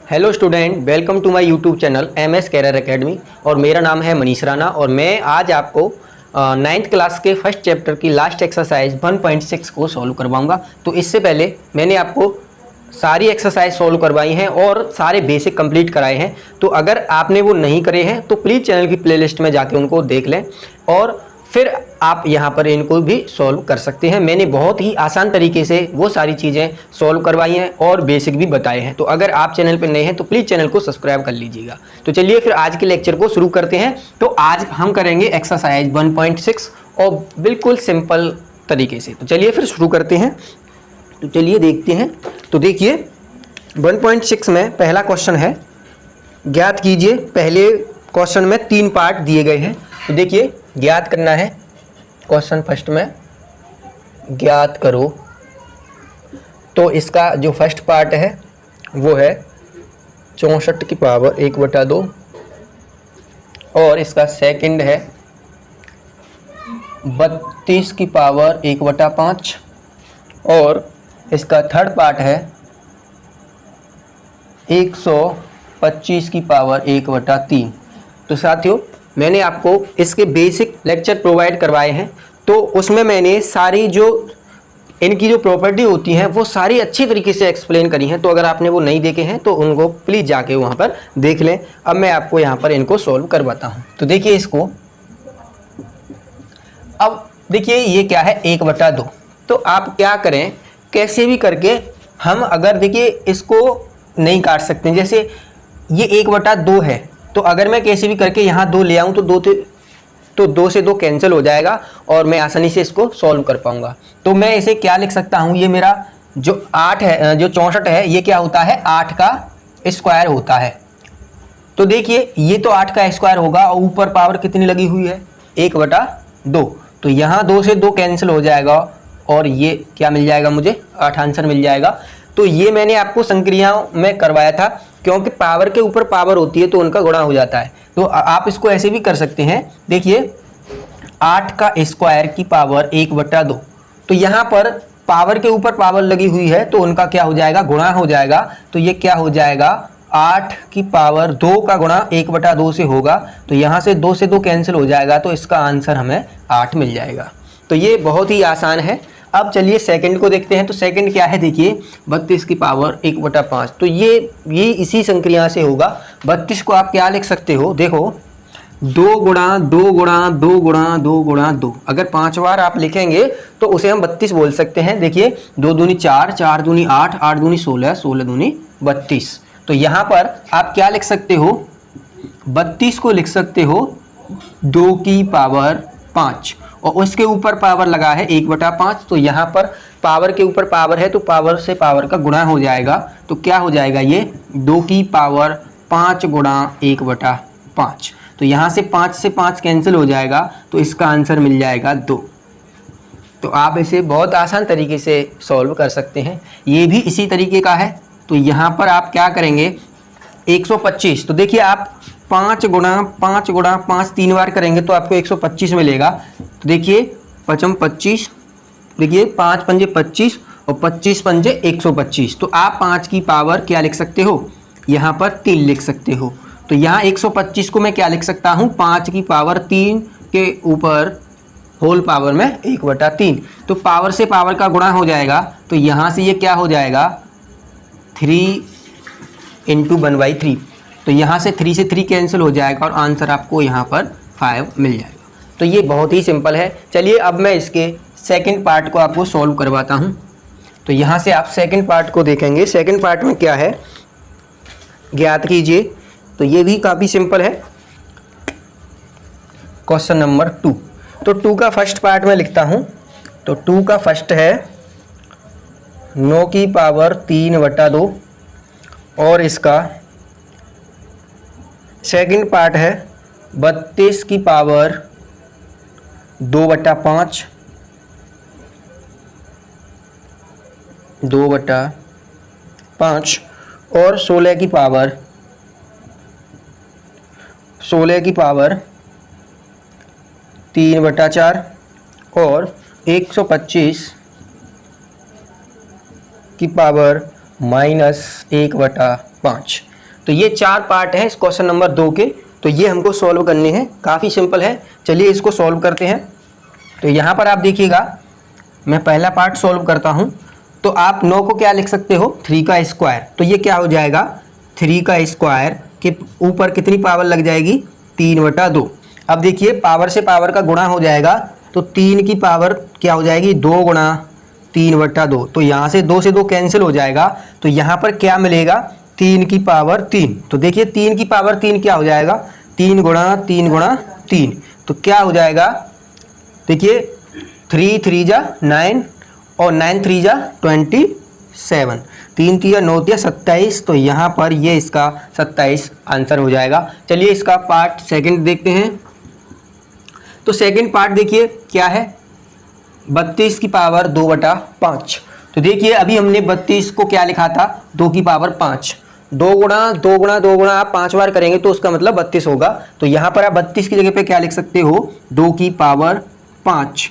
Hello student, welcome to my YouTube channel MS career academy. और मेरा नाम है मनीष राणा और मैं आज आपको 9th क्लास के फर्स्ट चैप्टर की लास्ट एक्सरसाइज 1.6 को सॉल्व करवाऊंगा। तो इससे पहले मैंने आपको सारी एक्सरसाइज सॉल्व करवाई हैं और सारे बेसिक कंप्लीट कराए हैं। तो अगर आपने वो नहीं करे हैं तो प्लीज़ चैनल की प्लेलिस्ट में जाके उनको देख लें और फिर आप यहाँ पर इनको भी सॉल्व कर सकते हैं। मैंने बहुत ही आसान तरीके से वो सारी चीज़ें सॉल्व करवाई हैं और बेसिक भी बताए हैं। तो अगर आप चैनल पर नए हैं तो प्लीज़ चैनल को सब्सक्राइब कर लीजिएगा। तो चलिए फिर आज के लेक्चर को शुरू करते हैं। तो आज हम करेंगे एक्सरसाइज 1.6 और बिल्कुल सिंपल तरीके से। तो चलिए फिर शुरू करते हैं। तो चलिए देखते हैं। तो देखिए 1.6 में पहला क्वेश्चन है, ज्ञात कीजिए। पहले क्वेश्चन में 3 पार्ट दिए गए हैं। तो देखिए ज्ञात करना है। क्वेश्चन फर्स्ट में ज्ञात करो। तो इसका जो फर्स्ट पार्ट है वो है 64 की पावर 1/2 और इसका सेकंड है 32 की पावर 1/5 और इसका थर्ड पार्ट है 125 की पावर 1/3। तो साथियों मैंने आपको इसके बेसिक लेक्चर प्रोवाइड करवाए हैं। तो उसमें मैंने सारी जो इनकी जो प्रॉपर्टी होती हैं वो सारी अच्छी तरीके से एक्सप्लेन करी हैं। तो अगर आपने वो नहीं देखे हैं तो उनको प्लीज़ जाके वहाँ पर देख लें। अब मैं आपको यहाँ पर इनको सॉल्व करवाता हूँ। तो देखिए इसको, अब देखिए ये क्या है 1/2। तो आप क्या करें, कैसे भी करके हम अगर देखिए इसको नहीं काट सकते। जैसे ये 1/2 है तो अगर मैं कैसे भी करके यहाँ 2 ले आऊँ तो 2 से 2 कैंसिल हो जाएगा और मैं आसानी से इसको सॉल्व कर पाऊंगा। तो मैं इसे क्या लिख सकता हूँ, ये मेरा जो 8 है, जो 64 है, ये क्या होता है 8 का स्क्वायर होता है। तो देखिए ये तो 8 का स्क्वायर होगा और ऊपर पावर कितनी लगी हुई है 1/2। तो यहाँ 2 से 2 कैंसिल हो जाएगा और ये क्या मिल जाएगा, मुझे 8 आंसर मिल जाएगा। तो ये मैंने आपको संक्रियाओं में करवाया था, क्योंकि पावर के ऊपर पावर होती है तो उनका गुणा हो जाता है। तो आप इसको ऐसे भी कर सकते हैं। देखिए 8 का स्क्वायर की पावर 1/2। तो यहाँ पर पावर के ऊपर पावर लगी हुई है तो उनका क्या हो जाएगा, गुणा हो जाएगा। तो ये क्या हो जाएगा 8 की पावर 2 का गुणा 1/2 से होगा। तो यहाँ से 2 से 2 कैंसिल हो जाएगा तो इसका आंसर हमें 8 मिल जाएगा। तो ये बहुत ही आसान है। अब चलिए सेकंड को देखते हैं। तो सेकंड क्या है, देखिए 32 की पावर 1/5। तो ये इसी संक्रिया से होगा। 32 को आप क्या लिख सकते हो, देखो 2 गुणा 2 गुणा 2 गुणा 2 गुणा 2। अगर 5 बार आप लिखेंगे तो उसे हम 32 बोल सकते हैं। देखिए 2 दूनी 4, 4 दूनी 8, 8 दूनी 16, 16 दूनी 32। तो यहाँ पर आप क्या लिख सकते हो, 32 को लिख सकते हो 2 की पावर 5 और उसके ऊपर पावर लगा है 1/5। तो यहाँ पर पावर के ऊपर पावर है तो पावर से पावर का गुणा हो जाएगा। तो क्या हो जाएगा, ये 2 की पावर 5 गुणा 1/5। तो यहाँ से 5 से 5 कैंसिल हो जाएगा तो इसका आंसर मिल जाएगा 2। तो आप इसे बहुत आसान तरीके से सॉल्व कर सकते हैं। ये भी इसी तरीके का है। तो यहाँ पर आप क्या करेंगे 125। तो देखिए आप 5 गुणा 5 3 बार करेंगे तो आपको 125 मिलेगा। तो देखिए 5 25, देखिए 5 पंजे 25 और 25 पंजे 125। तो आप 5 की पावर क्या लिख सकते हो, यहाँ पर 3 लिख सकते हो। तो यहाँ 125 को मैं क्या लिख सकता हूँ, 5 की पावर 3 के ऊपर होल पावर में 1/3। तो पावर से पावर का गुणा हो जाएगा। तो यहाँ से ये क्या हो जाएगा 3 × 1/3। तो यहाँ से 3 से 3 कैंसिल हो जाएगा और आंसर आपको यहाँ पर 5 मिल जाएगा। तो ये बहुत ही सिंपल है। चलिए अब मैं इसके सेकंड पार्ट को आपको सॉल्व करवाता हूँ। तो यहाँ से आप सेकंड पार्ट को देखेंगे। सेकंड पार्ट में क्या है, ज्ञात कीजिए। तो ये भी काफ़ी सिंपल है। Question number 2। तो 2 का फर्स्ट पार्ट में लिखता हूँ। तो 2 का फर्स्ट है 9 की पावर 3/2 और इसका सेकंड पार्ट है 32 की पावर 2/5 और 16 की पावर 3/4 और 125 की पावर -1/5। तो ये 4 पार्ट हैं इस क्वेश्चन नंबर 2 के, तो ये हमको सॉल्व करने हैं। काफ़ी सिंपल है, चलिए इसको सॉल्व करते हैं। तो यहाँ पर आप देखिएगा, मैं पहला पार्ट सॉल्व करता हूँ। तो आप 9 को क्या लिख सकते हो, 3 का स्क्वायर। तो ये क्या हो जाएगा, 3 का स्क्वायर के ऊपर कितनी पावर लग जाएगी, 3/2। अब देखिए पावर से पावर का गुणा हो जाएगा, तो 3 की पावर क्या हो जाएगी, 2 गुणा 3/2। तो यहाँ से 2 से 2 कैंसिल हो जाएगा, तो यहाँ पर क्या मिलेगा, 3 की पावर 3। तो देखिए 3 की पावर 3 क्या हो जाएगा, 3 गुणा 3 गुणा 3। तो क्या हो जाएगा, देखिए 3 3 जा 9 और 9 3 जा 27, 3 3 9 3 27। तो यहाँ पर ये इसका 27 आंसर हो जाएगा। चलिए इसका पार्ट सेकंड देखते हैं। तो सेकंड पार्ट देखिए क्या है, 32 की पावर 2/5। तो देखिए अभी हमने 32 को क्या लिखा था, 2 की पावर 5। 2 गुणा 2 गुणा 2 गुणा आप 5 बार करेंगे तो उसका मतलब 32 होगा। तो यहाँ पर आप 32 की जगह पे क्या लिख सकते हो, 2 की पावर 5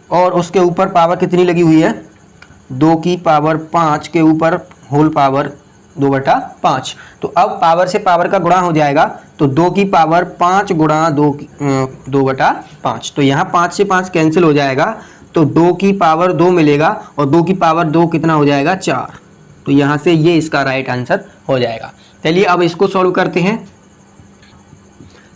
और उसके ऊपर पावर कितनी लगी हुई है, 2 की पावर 5 के ऊपर होल पावर 2/5। तो अब पावर से पावर का गुणा हो जाएगा, तो 2 की पावर 5 गुणा 2/5। तो यहाँ 5 से 5 कैंसिल हो जाएगा, तो 2 की पावर 2 मिलेगा और 2 की पावर 2 कितना हो जाएगा, 4। तो यहाँ से ये इसका राइट आंसर हो जाएगा। चलिए अब इसको सॉल्व करते हैं।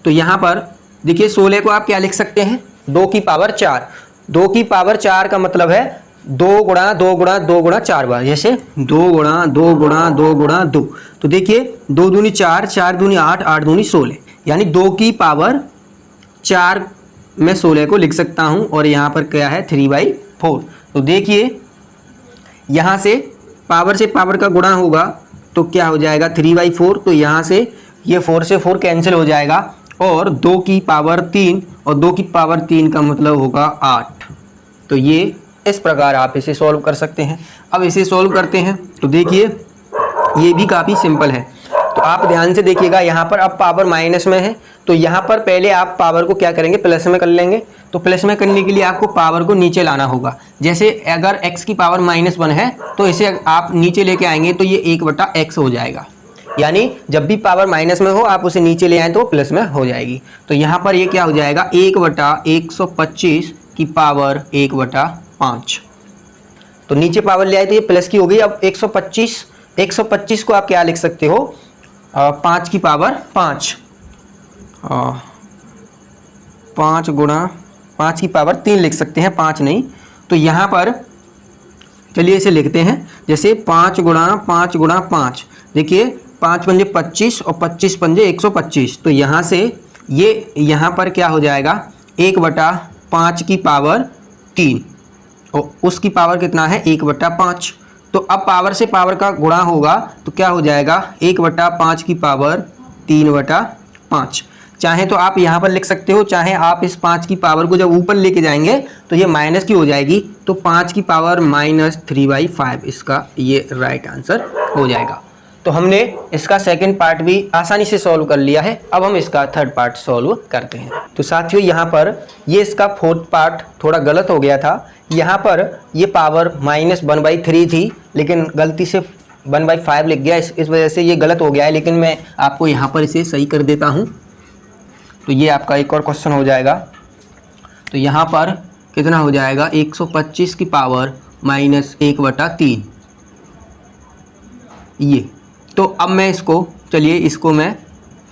तो यहाँ पर देखिए 16 को आप क्या लिख सकते हैं, 2 की पावर 4। 2 की पावर 4 का मतलब है 2 गुणा 2 गुणा 2 गुणा 4 बार, जैसे 2 गुणा 2 गुणा 2 गुणा 2। तो देखिए 2 दूनी 4, 4 दूनी 8, 8 दूनी 16, यानी 2 की पावर 4 मैं 16 को लिख सकता हूँ। और यहाँ पर क्या है, 3/4। तो देखिए यहाँ से पावर का गुणा होगा तो क्या हो जाएगा, 3/4। तो यहाँ से ये 4 से 4 कैंसिल हो जाएगा और 2 की पावर 3 और 2 की पावर 3 का मतलब होगा 8। तो ये इस प्रकार आप इसे सॉल्व कर सकते हैं। अब इसे सॉल्व करते हैं तो देखिए ये भी काफ़ी सिंपल है। तो आप ध्यान से देखिएगा, यहाँ पर अब पावर माइनस में है, तो यहाँ पर पहले आप पावर को क्या करेंगे, प्लस में कर लेंगे। तो प्लस में करने के लिए आपको पावर को नीचे लाना होगा। जैसे अगर x की पावर -1 है तो इसे आप नीचे लेके आएंगे तो ये 1/x हो जाएगा। यानी जब भी पावर माइनस में हो आप उसे नीचे ले आएँ तो प्लस में हो जाएगी। तो यहाँ पर ये क्या हो जाएगा, 1/125 की पावर 1/5। तो नीचे पावर ले आए तो ये प्लस की हो गई। अब 125 को आप क्या लिख सकते हो, 5 की पावर 5, 5 गुणा 5 की पावर 3 लिख सकते हैं, 5 नहीं। तो यहाँ पर चलिए इसे लिखते हैं, जैसे 5 गुणा 5 गुणा 5। देखिए 5 पंजे 25 और 25 पंजे 125। तो यहाँ से ये यहाँ पर क्या हो जाएगा, 1/5 की पावर 3 और उसकी पावर कितना है, 1/5। तो अब पावर से पावर का गुणा होगा तो क्या हो जाएगा, 1/5 की पावर 3/5। चाहे तो आप यहाँ पर लिख सकते हो, चाहे आप इस 5 की पावर को जब ऊपर लेके जाएंगे तो ये माइनस की हो जाएगी। तो 5 की पावर -3/5 इसका ये राइट आंसर हो जाएगा। तो हमने इसका सेकंड पार्ट भी आसानी से सॉल्व कर लिया है। अब हम इसका थर्ड पार्ट सॉल्व करते हैं। तो साथियों यहाँ पर ये इसका फोर्थ पार्ट थोड़ा गलत हो गया था। यहाँ पर ये पावर -1/3 थी, लेकिन गलती से 1/5 लिख गया, इस वजह से ये गलत हो गया है। लेकिन मैं आपको यहाँ पर इसे सही कर देता हूँ। तो ये आपका एक और क्वेश्चन हो जाएगा। तो यहाँ पर कितना हो जाएगा, 125 की पावर -1/3 ये। तो अब मैं इसको, चलिए इसको मैं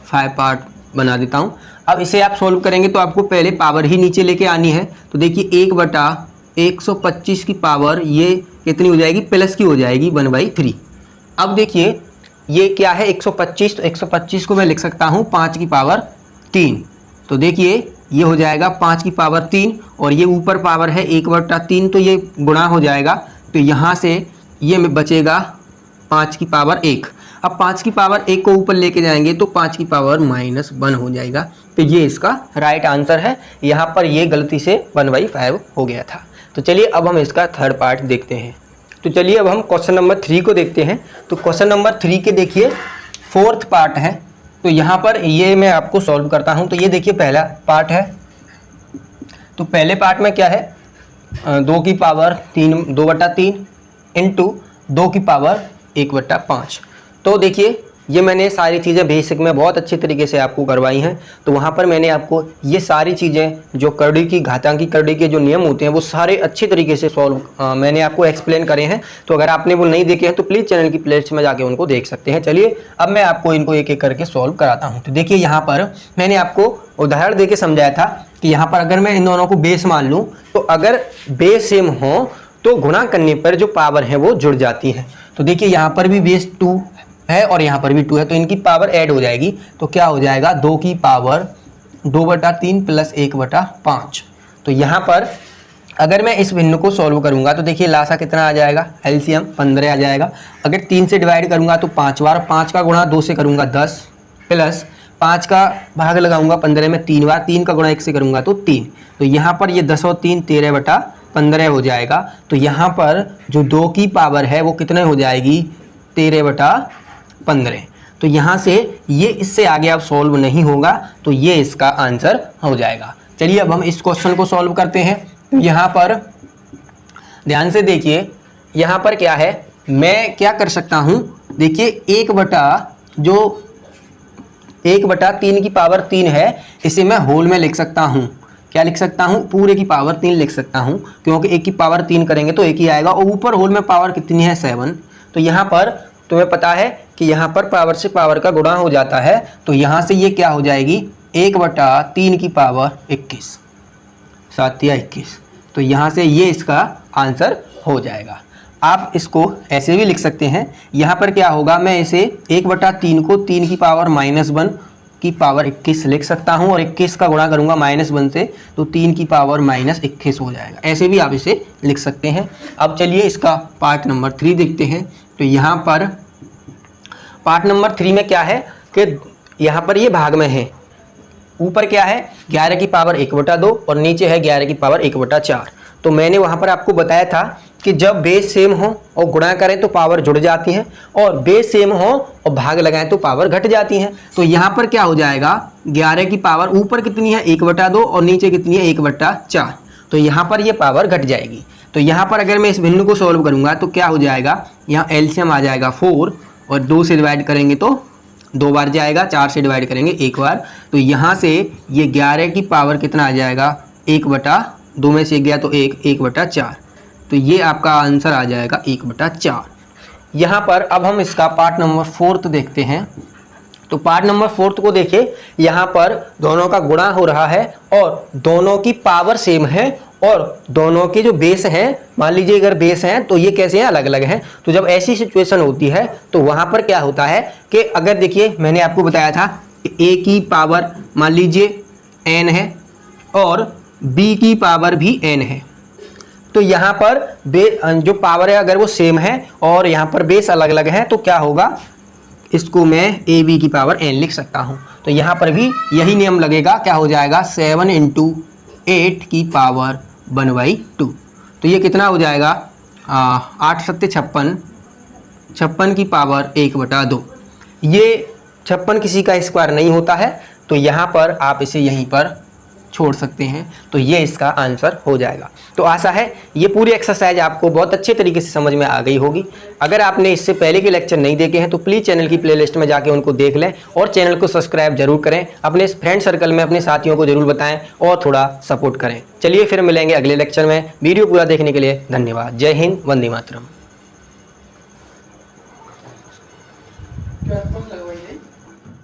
5 पार्ट बना देता हूँ। अब इसे आप सोल्व करेंगे तो आपको पहले पावर ही नीचे लेके आनी है। तो देखिए 1/125 की पावर ये कितनी हो जाएगी, प्लस की हो जाएगी 1/3। अब देखिए ये क्या है, 125। तो 125 को मैं लिख सकता हूँ 5 की पावर 3। तो देखिए ये हो जाएगा 5 की पावर 3 और ये ऊपर पावर है 1/3, तो ये गुणा हो जाएगा। तो यहाँ से ये में बचेगा 5 की पावर 1। अब 5 की पावर 1 को ऊपर लेके जाएंगे तो 5 की पावर -1 हो जाएगा। तो ये इसका राइट आंसर है। यहाँ पर ये गलती से 1/5 हो गया था। तो चलिए अब हम इसका थर्ड पार्ट देखते हैं। तो चलिए अब हम क्वेश्चन नंबर 3 को देखते हैं। तो क्वेश्चन नंबर 3 के देखिए फोर्थ पार्ट है। तो यहाँ पर ये मैं आपको सॉल्व करता हूँ। तो ये देखिए पहला पार्ट है। तो पहले पार्ट में क्या है, 2 की पावर 2/3 इंटू 2 की पावर 1/5। तो देखिए ये मैंने सारी चीज़ें बेसिक में बहुत अच्छी तरीके से आपको करवाई हैं। तो वहाँ पर मैंने आपको ये सारी चीज़ें जो करड़ी की घातांकी करड़ी के जो नियम होते हैं वो सारे अच्छी तरीके से मैंने आपको एक्सप्लेन करे हैं। तो अगर आपने वो नहीं देखे हैं तो प्लीज़ चैनल की प्लेलिस्ट में जाके उनको देख सकते हैं। चलिए अब मैं आपको इनको एक एक करके सॉल्व कराता हूँ। तो देखिए यहाँ पर मैंने आपको उदाहरण दे के समझाया था कि यहाँ पर अगर मैं इन दोनों को बेस मान लूँ तो अगर बेस सेम हो तो गुणा करने पर जो पावर है वो जुड़ जाती है। तो देखिए यहाँ पर भी बेस 2 है और यहाँ पर भी 2 है, तो इनकी पावर ऐड हो जाएगी। तो क्या हो जाएगा 2 की पावर 2/3 प्लस 1/5। तो यहाँ पर अगर मैं इस भिन्न को सॉल्व करूंगा तो देखिए लासा कितना आ जाएगा, एलसीएम 15 आ जाएगा। अगर 3 से डिवाइड करूंगा तो 5 बार, 5 का गुणा 2 से करूंगा 10 प्लस 5 का भाग लगाऊंगा 15 में 3 बार, 3 का गुणा 1 से करूंगा तो 3। तो यहाँ पर ये 10 और 3 13/15 हो जाएगा। तो यहाँ पर जो 2 की पावर है वो कितने हो जाएगी 13/15। तो यहाँ से ये इससे आगे अब सॉल्व नहीं होगा, तो ये इसका आंसर हो जाएगा। चलिए अब हम इस क्वेश्चन को सॉल्व करते हैं। यहाँ पर ध्यान से देखिए, यहाँ पर क्या है, मैं क्या कर सकता हूँ, देखिए 1/3 की पावर 3 है, इसे मैं होल में लिख सकता हूँ। क्या लिख सकता हूँ, पूरे की पावर 3 लिख सकता हूँ, क्योंकि 1 की पावर 3 करेंगे तो 1 ही आएगा और ऊपर होल में पावर कितनी है 7। तो यहाँ पर तुम्हें पता है कि यहाँ पर पावर से पावर का गुणा हो जाता है, तो यहाँ से ये क्या हो जाएगी 1/3 की पावर 21, 7 या 21। तो यहाँ से ये इसका आंसर हो जाएगा। आप इसको ऐसे भी लिख सकते हैं, यहाँ पर क्या होगा, मैं इसे 1/3 को 3 की पावर -1 की पावर 21 लिख सकता हूँ और 21 का गुणा करूँगा -1 से तो 3 की पावर -21 हो जाएगा। ऐसे भी आप इसे लिख सकते हैं। अब चलिए इसका पार्ट नंबर 3 देखते हैं। तो यहाँ पर पार्ट नंबर 3 में क्या है कि यहाँ पर ये भाग में है, ऊपर क्या है 11 की पावर 1/2 और नीचे है 11 की पावर 1/4। तो मैंने वहाँ पर आपको बताया था कि जब बेस सेम हो और गुणा करें तो पावर जुड़ जाती है, और बेस सेम हो और भाग लगाएं तो पावर घट जाती है। तो यहाँ पर क्या हो जाएगा 11 की पावर ऊपर कितनी है 1/2 और नीचे कितनी है 1/4। तो यहाँ पर ये पावर घट जाएगी। तो यहाँ पर अगर मैं इस भिन्न को सॉल्व करूँगा तो क्या हो जाएगा, यहाँ एलसीएम आ जाएगा 4 और 2 से डिवाइड करेंगे तो 2 बार जाएगा, 4 से डिवाइड करेंगे 1 बार। तो यहाँ से ये 11 की पावर कितना आ जाएगा 1/2 में से गया तो 1/4। तो ये आपका आंसर आ जाएगा 1/4। यहाँ पर अब हम इसका पार्ट नंबर 4 देखते हैं। तो पार्ट नंबर 4 को देखिए, यहाँ पर दोनों का गुणा हो रहा है और दोनों की पावर सेम है और दोनों के जो बेस हैं, मान लीजिए अगर बेस हैं तो ये कैसे हैं, अलग अलग हैं। तो जब ऐसी सिचुएशन होती है तो वहाँ पर क्या होता है कि अगर देखिए मैंने आपको बताया था कि a की पावर मान लीजिए n है और b की पावर भी n है। तो यहाँ पर जो पावर है अगर वो सेम है और यहाँ पर बेस अलग अलग है तो क्या होगा, इसको मैं ए बी की पावर n लिख सकता हूँ। तो यहाँ पर भी यही नियम लगेगा, क्या हो जाएगा 7 × 8 की पावर 1/2। तो ये कितना हो जाएगा 8 7 56, 56 की पावर 1/2। ये 56 किसी का स्क्वायर नहीं होता है, तो यहाँ पर आप इसे यहीं पर छोड़ सकते हैं। तो ये इसका आंसर हो जाएगा। तो आशा है ये पूरी एक्सरसाइज आपको बहुत अच्छे तरीके से समझ में आ गई होगी। अगर आपने इससे पहले के लेक्चर नहीं देखे हैं तो प्लीज़ चैनल की प्लेलिस्ट में जाके उनको देख लें और चैनल को सब्सक्राइब जरूर करें। अपने फ्रेंड सर्कल में अपने साथियों को जरूर बताएं और थोड़ा सपोर्ट करें। चलिए फिर मिलेंगे अगले लेक्चर में। वीडियो पूरा देखने के लिए धन्यवाद। जय हिंद, वंदे मातरम।